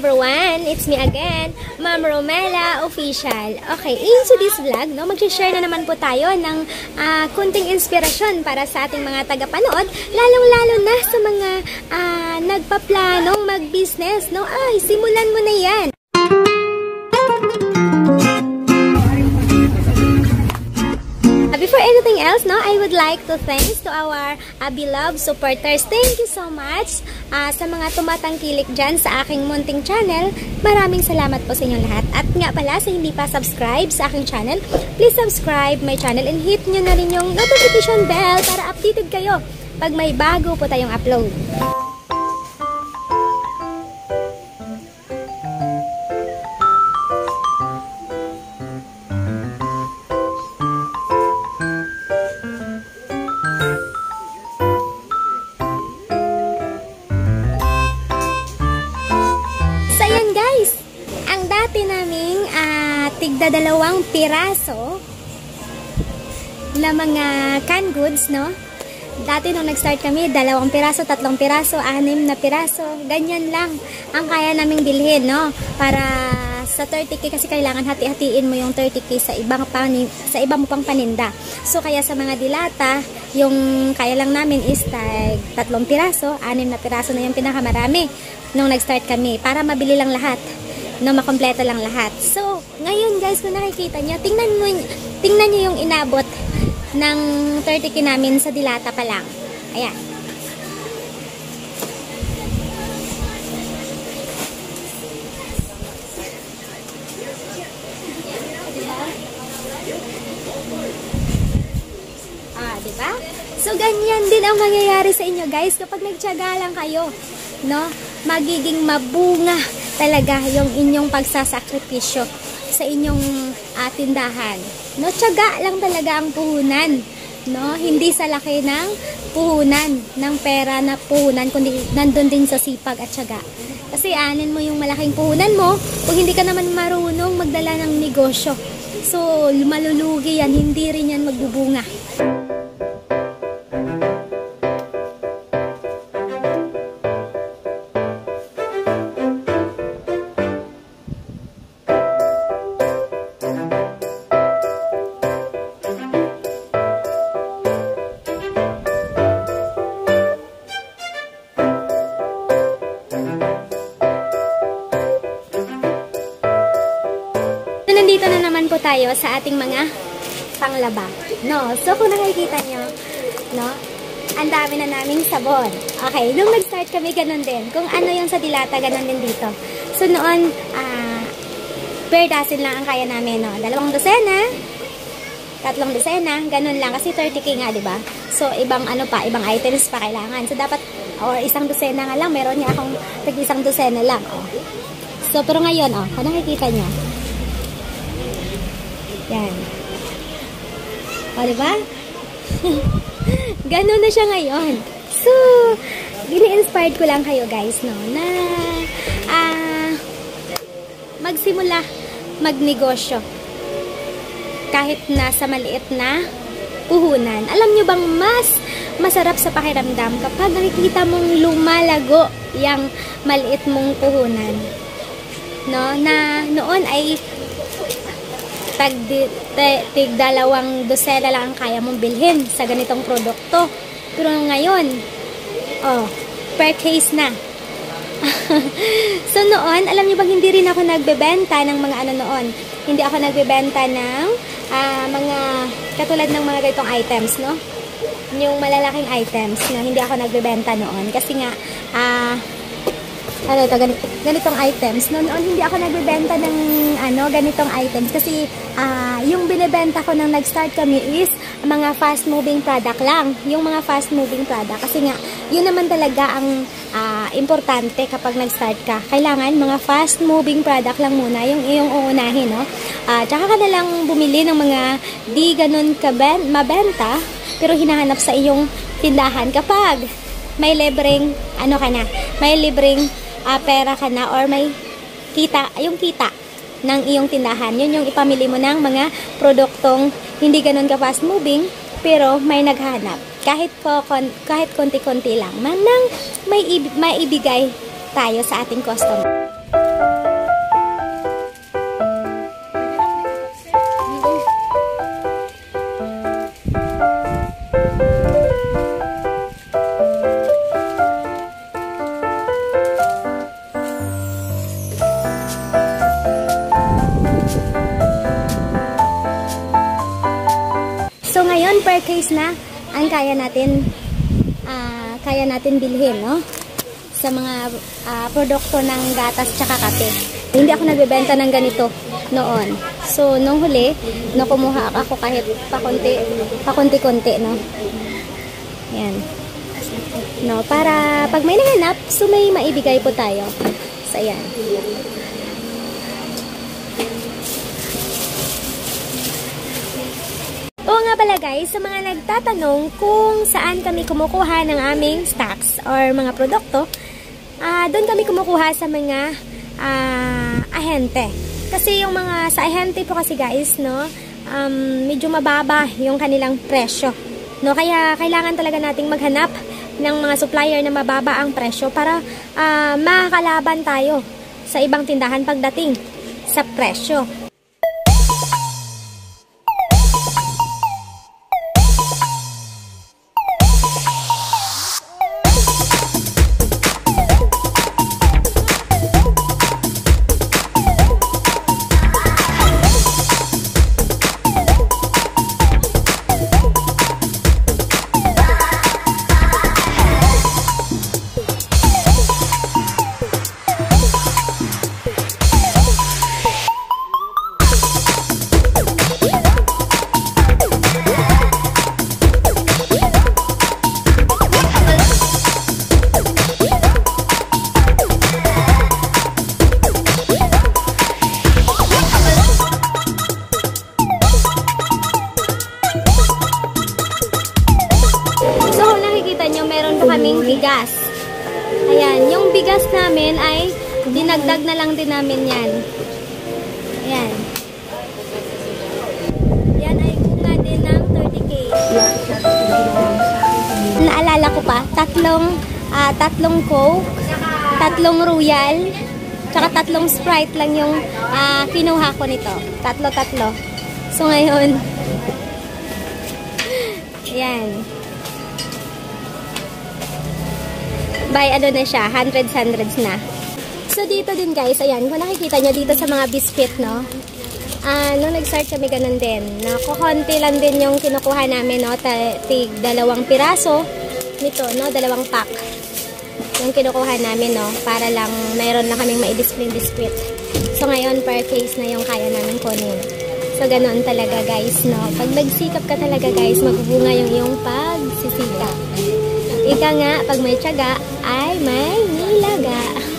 everyone! It's me again, Ma'am Romela Official. Okay, into this vlog, no, mag-share na naman po tayo ng kunting inspirasyon para sa ating mga tagapanood, lalong-lalo na sa mga nagpaplanong mag-business, no? Ay, simulan mo na yan! Before anything else, no, I would like to thanks to our beloved supporters. Thank you so much sa mga tumatangkilik dyan sa aking munting channel. Maraming salamat po sa inyong lahat. At nga pala, sa hindi pa subscribe sa aking channel, please subscribe my channel and hit nyo na rin yung notification bell para updated kayo pag may bago po tayong upload. Tigda 2 piraso na mga canned goods, no? Dati nung nag-start kami, 2 piraso, 3 piraso, 6 na piraso, ganyan lang ang kaya naming bilhin, no? Para sa 30k kasi kailangan hati-hatiin mo yung 30k sa iba mo pang paninda. So kaya sa mga dilata, yung kaya lang namin is 3 piraso, 6 na piraso na yung pinakamarami nung nag-start kami para mabili lang lahat. No, makompleto lang lahat. So, ngayon guys, kung nakikita nyo, tingnan nyo yung inabot ng 30k namin sa dilata pa lang. Ayan. Diba? So, ganyan din ang mangyayari sa inyo guys kapag nagtiyaga lang kayo. No? Magiging mabunga talaga yung inyong pagsasakripisyo sa inyong tindahan. No, tiyaga lang talaga ang puhunan, no? Hindi sa laki ng puhunan, ng pera na puhunan, kundi nandun din sa sipag at tiyaga. Kasi anin mo yung malaking puhunan mo kung hindi ka naman marunong magdala ng negosyo. So, malulugi yan, hindi rin yan magbubunga. Nandito na naman po tayo sa ating mga panglaba. No? So, kung nakikita nyo, no? Ang dami na naming sabon. Okay, nung nag-start kami, ganun din. Kung ano yung sa dilata, ganun din dito. So, noon, per dozen lang ang kaya namin, no? 2 dosena, 3 dosena, ganun lang. Kasi 30k nga, diba? So, ibang ibang items pa kailangan. So, dapat, or 1 dosena nga lang, meron niya akong 1 dosena lang, oh. So, pero ngayon, oh, kung nakikita nyo, yan. O, diba? Ganun na siya ngayon. So, ini-inspired ko lang kayo guys, no, na magsimula magnegosyo. Kahit nasa maliit na puhunan. Alam nyo bang mas masarap sa pakiramdam kapag nakikita mong lumalago yung maliit mong puhunan? No, na noon ay tig 2 dosena lang ang kaya mong bilhin sa ganitong produkto. Pero ngayon, oh, per case na. So noon, alam niyo bang hindi rin ako nagbebenta ng mga ano noon. Hindi ako nagbebenta ng mga katulad ng mga ganitong items, no? Yung malalaking items, no? Hindi ako nagbebenta noon kasi nga ganitong items. Noon hindi ako nagbebenta ng ganitong items kasi yung binebenta ko nang nag-start kami is mga fast-moving product lang. Yung mga fast-moving product. Kasi nga, yun naman talaga ang importante kapag nag-start ka. Kailangan mga fast-moving product lang muna yung iyong uunahin, no? Tsaka ka na lang bumili ng mga di ganun mabenta pero hinahanap sa iyong tindahan kapag may libreng may libreng pera ka na or may kita, yung kita ng iyong tindahan. Yun yung ipamili mo ng mga produktong hindi ganun ka fast moving pero may naghahanap. Kahit konti-konti lang. Manang may ibigay tayo sa ating customer. So ngayon per case na ang kaya natin bilhin, no? Sa mga produkto ng gatas tsaka kape. Hindi ako nagbebenta ng ganito noon. So nung huli, no, kumuha ako kahit pakunti-kunti, no? Yan. No, para pag may naganap, so may maibigay po tayo. So yan. Oo nga pala guys, sa mga nagtatanong kung saan kami kumukuha ng aming stocks or mga produkto, doon kami kumukuha sa mga ahente. Kasi yung mga sa ahente po kasi guys, no, medyo mababa yung kanilang presyo. No, kaya kailangan talaga nating maghanap ng mga supplier na mababa ang presyo para makakalaban tayo sa ibang tindahan pagdating sa presyo. Kaming bigas. Ayan, yung bigas namin ay dinagdag na lang din namin yan. Ayan. Yan ay bunga din ng 30K. Naalala ko pa, tatlong Coke, tatlong Royal, tsaka tatlong Sprite lang yung kinuha ko nito. Tatlo. So ngayon, ayan. By ano na siya, hundreds na. So dito din guys, ayan, kung nakikita nyo dito sa mga biscuit, no, nung nag-start kami ganun din, na kukunti lang din yung kinukuha namin, no, tig 2 piraso nito, no, 2 pack yung kinukuha namin, no, para lang mayroon na kaming ma-display biscuit. So ngayon per case na yung kaya namin kunin. So ganoon talaga guys, no, pag nagsikap ka talaga guys, magbubunga yung iyong pagsisikap. Ika nga, pag may tiyaga, ay may nilaga.